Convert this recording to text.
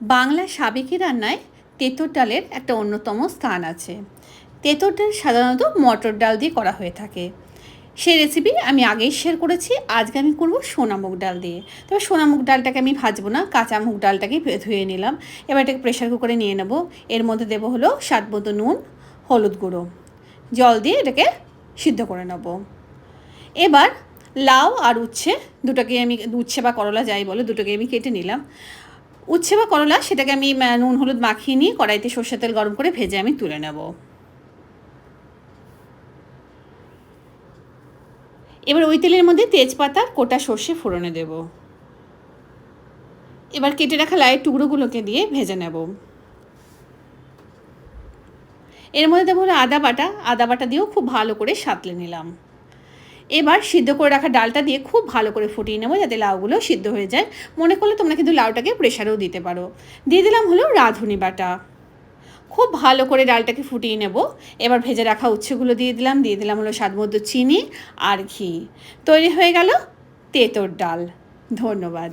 বাংলা সাবেকি রান্নায় তেঁতুর ডালের একটা অন্যতম স্থান আছে। তেঁতুর ডাল সাধারণত মটর ডাল দিয়ে করা হয়ে থাকে। সেই রেসিপি আমি আগেই শেয়ার করেছি। আজকে আমি করব সোনা মুগ ডাল দিয়ে। তবে সোনা মুগ ডালটাকে আমি ভাজবো না, কাঁচা মুগ ডালটাকেই ধুয়ে নিলাম। এবার এটাকে প্রেশার কুকারে নিয়ে নেব। এর মধ্যে দেবো হলো স্বাদ মতো নুন, হলুদ গুঁড়ো, জল দিয়ে এটাকে সিদ্ধ করে নেব। এবার লাউ আর উচ্ছে দুটোকে আমি, উচ্ছে বা করলা যাই বলো, দুটোকে আমি কেটে নিলাম। উচ্ছে বা করলা সেটাকে আমি নুন হলুদ মাখিয়ে নিয়ে কড়াইতে সর্ষের তেল গরম করে ভেজে আমি তুলে নেব। এবার ওই তেলের মধ্যে তেজপাতা কোটা সর্ষে ফোড়নে দেব। এবার কেটে রাখা লাউয়ের টুকরোগুলোকে দিয়ে ভেজে নেব। এর মধ্যে দেবো হলো আদা বাটা দিয়েও খুব ভালো করে সাঁতলে নিলাম। এবার সিদ্ধ করে রাখা ডালটা দিয়ে খুব ভালো করে ফুটিয়ে নেবো যাতে লাউগুলো সিদ্ধ হয়ে যায়। মনে করলে তোমরা কিন্তু লাউটাকে প্রেশারেও দিতে পারো। দিয়ে দিলাম হলো রাঁধুনি বাটা। খুব ভালো করে ডালটাকে ফুটিয়ে নেব। এবার ভেজে রাখা উচ্ছেগুলো দিয়ে দিলাম হলো স্বাদ মতো চিনি আর ঘি। তৈরি হয়ে গেল তেঁতুর ডাল। ধন্যবাদ।